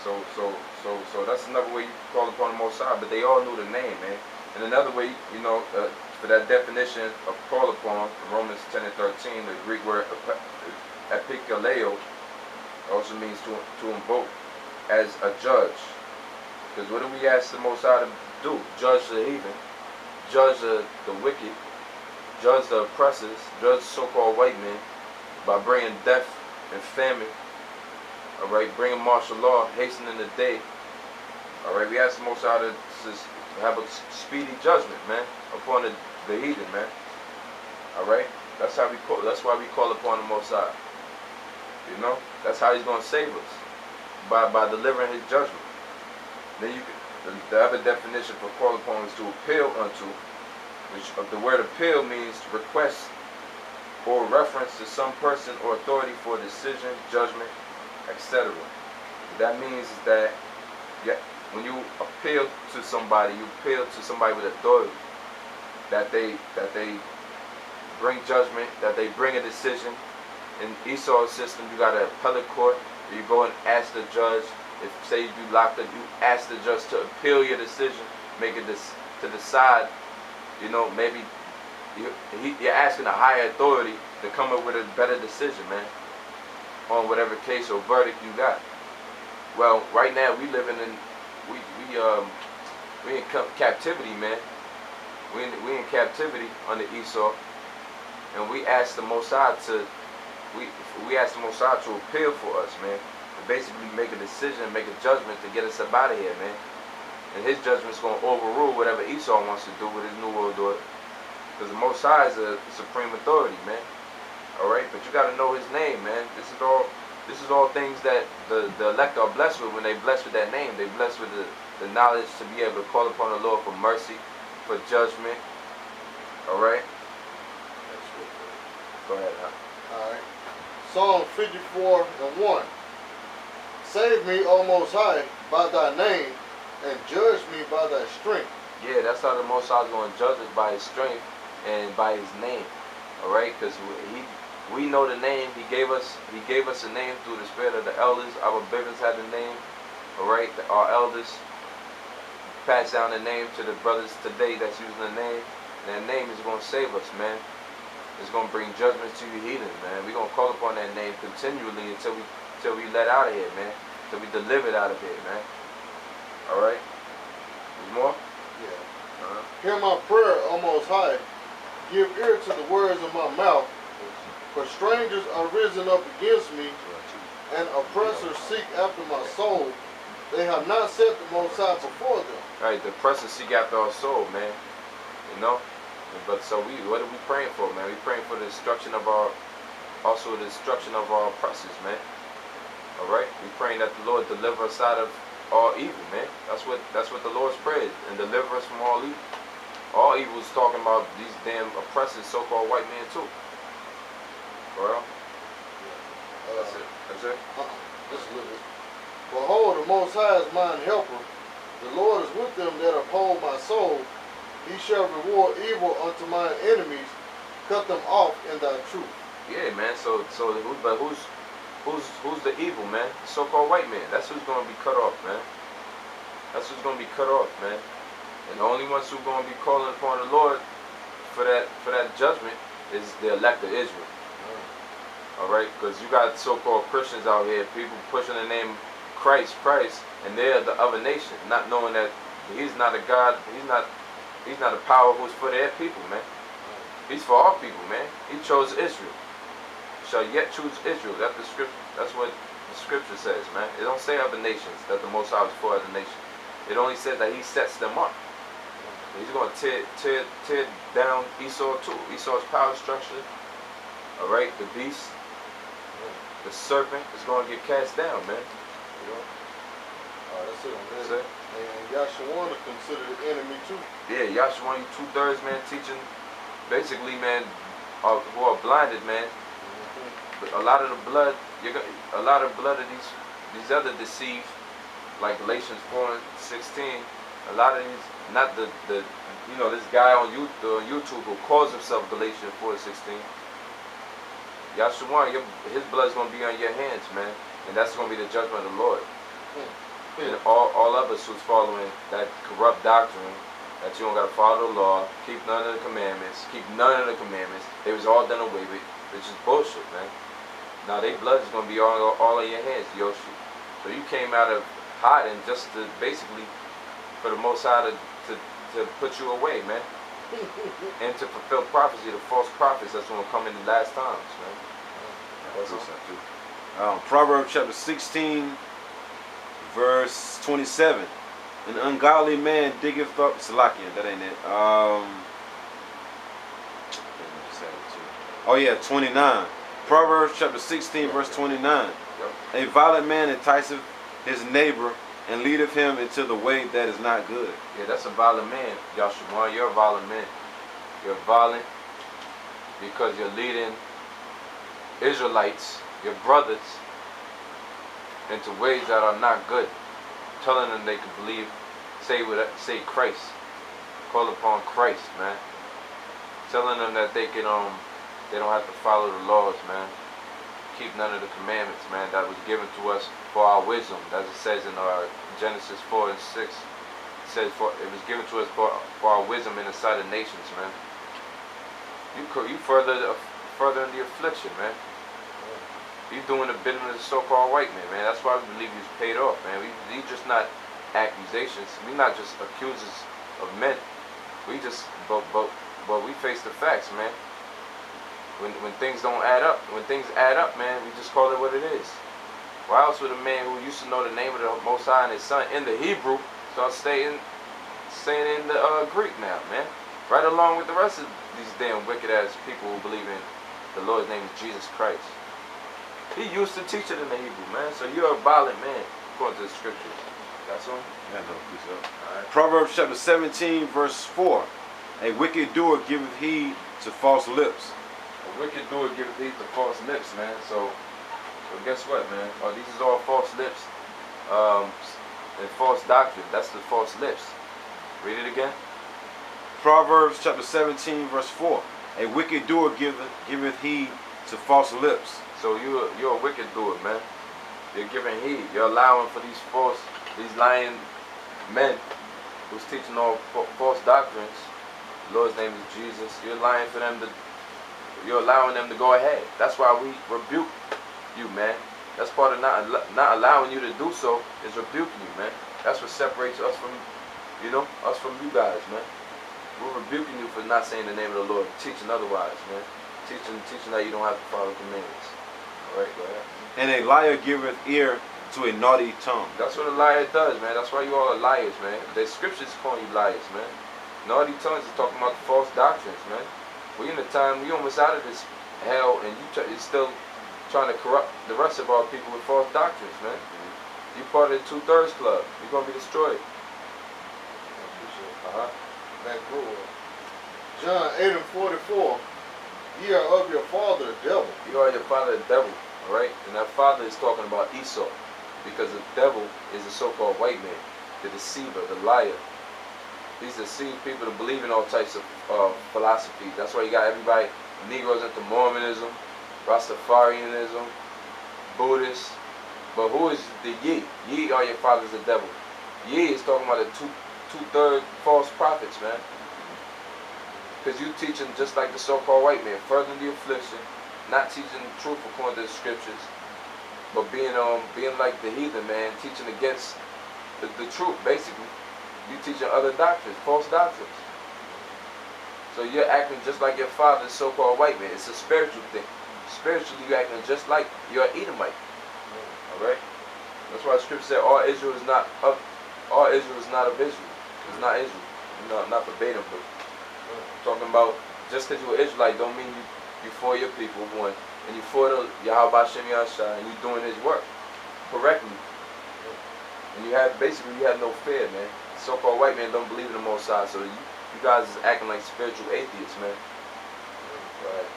So that's another way you call upon the Most High. But they all knew the name, man. And another way, you know, for that definition of call upon, Romans 10 and 13, the Greek word epikaleo also means to invoke as a judge. Because what do we ask the Most High to do? Judge the heathen, judge the wicked, judge the oppressors, judge so-called white men by bringing death and famine. All right, bringing martial law, hastening the day. All right, we ask the Most High to have a speedy judgment, man, upon the heathen, man. All right, that's how we call. That's why we call upon the Most High. You know, that's how He's gonna save us by delivering His judgment. Then you can, the other definition for call upon is to appeal unto, which the word appeal means to request or reference to some person or authority for decision, judgment, etc. That means that when you appeal to somebody, you appeal to somebody with authority, that they bring judgment, that they bring a decision. In ESAU system, you got an appellate court where you go and ask the judge. If say you locked up, you ask the judge to appeal your decision, make it to decide. You know, maybe you're asking a higher authority to come up with a better decision, man, on whatever case or verdict you got. Well, right now we living in we in captivity, man. We in captivity under Esau, and we ask the Most High to we ask the Most High to appeal for us, man. To basically make a decision, make a judgment to get us up out of here, man. And His judgment's gonna overrule whatever Esau wants to do with his new world order. Because the Most High is a supreme authority, man. All right, but you got to know His name, man. This is all things that the elect are blessed with. When they blessed with that name, they blessed with the knowledge to be able to call upon the Lord for mercy, for judgment. All right. Go ahead, huh? All right. Psalm 54 and 1. Save me, O Most High, by Thy name, and judge me by Thy strength. Yeah, that's how the Most High is going to judge us, by His strength and by His name. All right, because we know the name. He gave us a name through the spirit of the elders. Our biggest had the name. All right, our elders passed down the name to the brothers today that's using the name. And that name is going to save us, man. It's going to bring judgment to you heathens, man. We're going to call upon that name continually until we let out of here, man. Until we delivered out of here, man. All right. There's more? Yeah. Hear my prayer, O Most High. Give ear to the words of my mouth. For strangers are risen up against me, and oppressors seek after my soul. They have not set the Most High before them. All right, the oppressors seek after our soul, man. You know? But so what are we praying for, man? We're praying for the destruction of our oppressors, man. All right? We're praying that the Lord deliver us out of all evil, man. That's what the Lord's prayer is, and deliver us from all evil. All evil is talking about these damn oppressors, so-called white men too. Well, that's it. Just a little bit. Behold, the Most High is mine helper. The Lord is with them that uphold my soul. He shall reward evil unto mine enemies, cut them off in Thy truth. Yeah, man. So who's the evil, man? The so-called white man. That's who's going to be cut off, man. That's who's going to be cut off, man. And the only ones who are going to be calling upon the Lord for that judgment is the elect of Israel. All right, because you got so-called Christians out here, people pushing the name Christ, and they're the other nation, not knowing that He's not a God. He's not a power who's for their people, man. He's for all people, man. He chose Israel. Shall yet choose Israel. That's the scripture. That's what the scripture says, man. It don't say other nations that the Most High is for other nations. It only says that He sets them up. He's going to tear down Esau too. Esau's power structure. All right, the beast, the serpent is going to get cast down, man. You know? That's it. That's it. And Yahshua is considered an enemy too. Yeah, Yahshua, you 2/3, man, teaching basically, man, who are blinded, man. But a lot of the blood, of these other deceived, like Galatians 4:16. A lot of these, not the this guy on YouTube who calls himself Galatians 4:16. Yahshua, his blood's gonna be on your hands, man, and that's gonna be the judgment of the Lord. all of us who's following that corrupt doctrine, that you don't got to follow the law, keep none of the commandments, they was all done away with, which is bullshit, man. Now their blood is going to be all in your hands, Yoshi. So you came out of hiding just to basically, for the Most High to put you away, man. And to fulfill prophecy, the false prophets that's going to come in the last times, man. That's what's up, too. Proverbs chapter 16, verse 27. An ungodly man diggeth up Salakia. That ain't it. Oh yeah, 29. Proverbs chapter 16, verse 29. A violent man enticeth his neighbor and leadeth him into the way that is not good. Yeah, that's a violent man, Yashua. You're a violent man. You're violent because you're leading Israelites, your brothers, into ways that are not good, telling them they can believe, say Christ, call upon Christ, man. Telling them that they don't have to follow the laws, man. Keep none of the commandments, man, that was given to us for our wisdom, as it says in Genesis 4 and 6. It says it was given to us for our wisdom in the sight of nations, man. You further in the affliction, man. You doing the bidding of the so-called white man, That's why we believe he was paid off, man. These just not accusations. We not just accusers of men. We just, but we face the facts, man. When things don't add up, man, we just call it what it is. Why else would a man who used to know the name of the Most High and His Son in the Hebrew start saying in the Greek now, man? Right along with the rest of these damn wicked ass people who believe in the Lord's name is Jesus Christ. He used to teach it in the Hebrew, man. So you're a violent man, according to the scriptures. Got some? Yeah, no, please up. Right. Proverbs chapter 17, verse 4. A wicked doer giveth heed to false lips. A wicked doer giveth heed to false lips, man. So guess what, man? These is all false lips and false doctrine. That's the false lips. Read it again. Proverbs chapter 17, verse 4. A wicked doer giveth heed to false lips. So you're a wicked doer, man. You're giving heed. You're allowing for these lying men who's teaching all false doctrines. The Lord's name is Jesus. You're allowing them to go ahead. That's why we rebuke you, man. That's part of not allowing you to do so is rebuking you, man. That's what separates us from, us from you guys, man. We're rebuking you for not saying the name of the Lord, teaching otherwise, man. Teaching that you don't have to follow commandments. All right, go ahead. And a liar giveth ear to a naughty tongue. That's what a liar does, man. That's why you all are liars, man. The scriptures calling you liars, man. Naughty tongues is talking about the false doctrines, man. We in the time, we almost out of this hell, and you're still trying to corrupt the rest of our people with false doctrines, man. You part of the 2/3 club. You're gonna be destroyed. That's cool. John 8 and 44. Ye are of your father the devil. You are your father the devil, all right? And that father is talking about Esau, because the devil is the so-called white man, the deceiver, the liar. He's deceived people to believe in all types of philosophies. That's why you got everybody, Negroes into Mormonism, Rastafarianism, Buddhists. But who is the ye? Ye are your fathers the devil. Ye is talking about the two-third false prophets, man. Because you teaching just like the so-called white man, furthering the affliction, not teaching the truth according to the scriptures, but being like the heathen, man, teaching against the truth, basically. You teaching other doctrines, false doctrines. So you're acting just like your father's so-called white man. It's a spiritual thing. Spiritually, you're acting just like you're an Edomite. All right. That's why the scripture said all Israel is not of Israel. It's not Israel. Not verbatim, but talking about just because you're an Israelite don't mean you for your people, one, and you for the Yahweh Shem Yahshua, and you doing His work correctly. And you have no fear, man. So-called white men don't believe in the Most High, so you guys is acting like spiritual atheists, man. Right.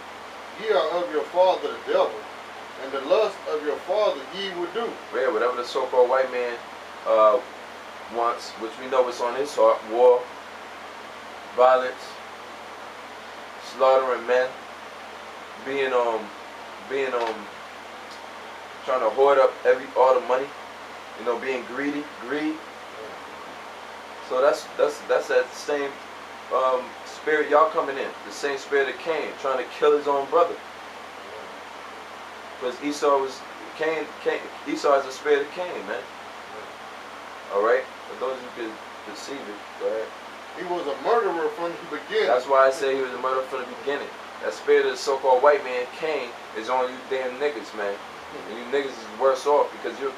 Ye are of your father the devil, and the lust of your father ye would do. Yeah, whatever the so-called white man wants, which we know is on his heart: war, violence, slaughtering men, trying to hoard up all the money, You know, being greedy, greed. So that's that same spirit y'all coming in. The same spirit that Cain, trying to kill his own brother. Because Esau is a spirit of Cain, man. Alright? For those who could see it, go ahead. He was a murderer from the beginning. That's why I say he was a murderer from the beginning. That spirit of the so-called white man, Cain, is on you damn niggas, man. And you niggas is worse off because you're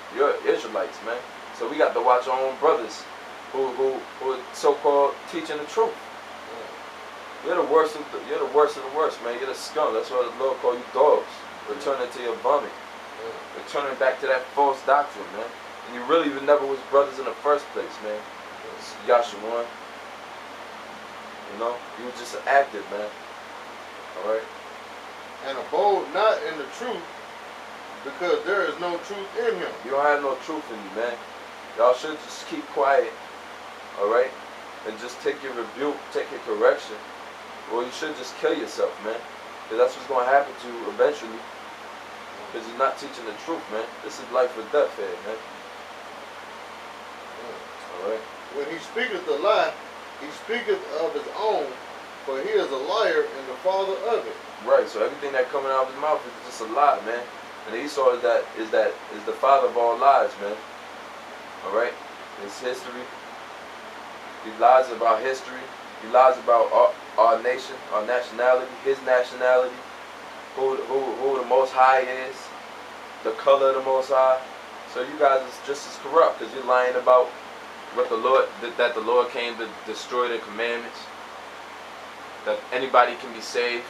Israelites, man. So we got to watch our own brothers who are so-called teaching the truth. You're the worst of the worst, man. You're the scum. That's why the Lord call you dogs. Returning to your vomit. Returning back to that false doctrine, man. And you really never was brothers in the first place, man. It's Yahshua. You know, you were just an active, man. Alright? And abode not in the truth, because there is no truth in him. You don't have no truth in you, man. Y'all should just keep quiet. Alright? And just take your rebuke, take your correction. Or you should just kill yourself, man. Because that's what's going to happen to you eventually. Because you're not teaching the truth, man. This is life or death here, man. Alright? When he speaketh a lie, he speaketh of his own, for he is a liar and the father of it. Right, so everything that coming out of his mouth is just a lie, man. And Esau is the father of all lies, man. Alright? It's history. He lies about history. He lies about our nation, our nationality, his nationality, who the Most High is, the color of the Most High. So you guys is just as corrupt because you're lying about what the Lord, that the Lord came to destroy the commandments, that anybody can be saved.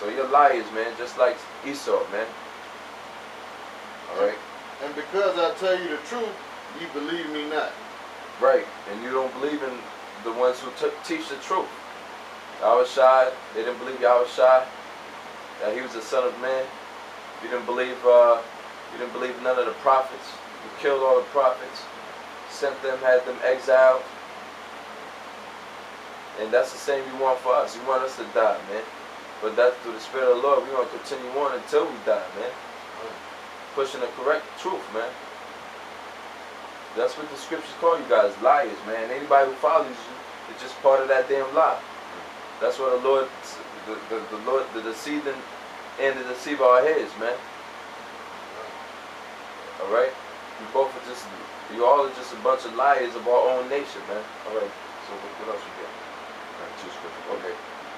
So you're liars, man, just like Esau, man. Alright? And because I tell you the truth, ye believe me not. Right, and you don't believe in the ones who teach the truth. Yahushua, they didn't believe Yahushua, that he was the Son of Man. You didn't believe none of the prophets. You killed all the prophets, sent them, had them exiled. And that's the same you want for us. You want us to die, man. But that's through the Spirit of the Lord. We're going to continue on until we die, man. Pushing the correct truth, man. That's what the scriptures call you guys, liars, man. Anybody who follows you is just part of that damn lie. That's what the Lord, the deceiving and the deceiver our heads, man. Alright? You all are just a bunch of liars of our own nation, man. Alright, so what else we got? Alright, 2 scriptures. Okay.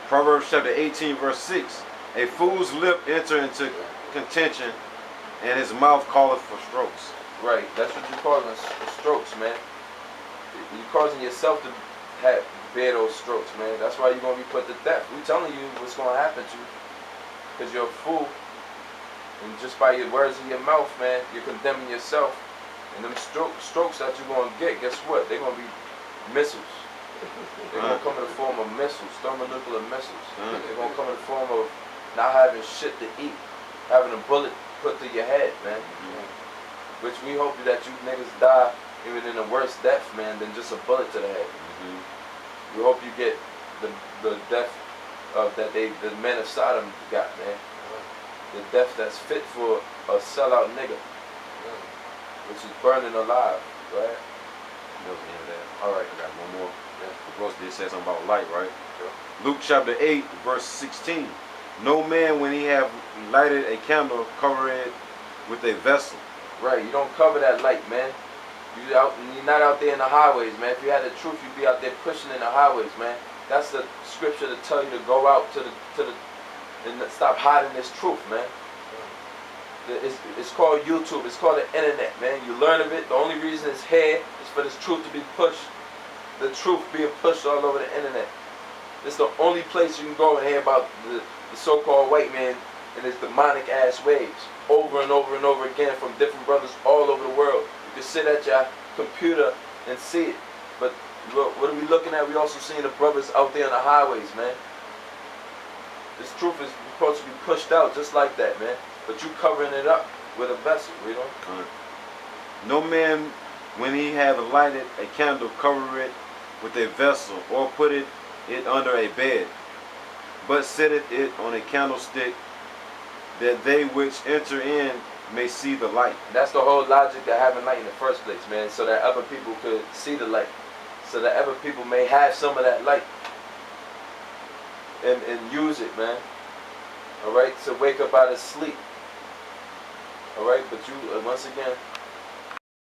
Proverbs chapter 18, verse 6. A fool's lip enter into contention, and his mouth calleth for strokes. Right, that's what you're calling strokes, man. You're causing yourself to bear those strokes, man. That's why you're going to be put to death. We're telling you what's going to happen to you because you're a fool. And just by your words in your mouth, man, you're condemning yourself. And them strokes that you're going to get, guess what? They're going to be missiles. They're going to come in the form of missiles, thermonuclear missiles. They're going to come in the form of not having shit to eat, having a bullet put to your head, man. Which we hope that you niggas die even in a worse death, man, than just a bullet to the head. We hope you get the death of that the men of Sodom got, man. The death that's fit for a sellout nigga, which is burning alive, right? That was the end of that. All right, I got one more. The verse did say something about light, right? Sure. Luke chapter 8, verse 16. No man, when he have lighted a candle, cover it with a vessel. Right, you don't cover that light, man. You're not out there in the highways, man. If you had the truth, you'd be out there pushing in the highways, man. That's the scripture to tell you to go out to the and stop hiding this truth, man. It's called YouTube. It's called the internet, man. You learn of it. The only reason it's here is for this truth to be pushed. The truth being pushed all over the internet. It's the only place you can go and hear about the so-called white man and his demonic ass ways over and over and over again from different brothers all over the world. You can sit at your computer and see it. But what are we looking at? We also seeing the brothers out there on the highways, man. This truth is supposed to be pushed out just like that, man. But you covering it up with a vessel, you know? No man, when he have lighted a candle, cover it with a vessel, or put it under a bed, but setteth it on a candlestick, that they which enter in may see the light. That's the whole logic of having light in the first place, man, so that other people could see the light, so that other people may have some of that light and use it, man. All right, to wake up out of sleep. All right, but you once again,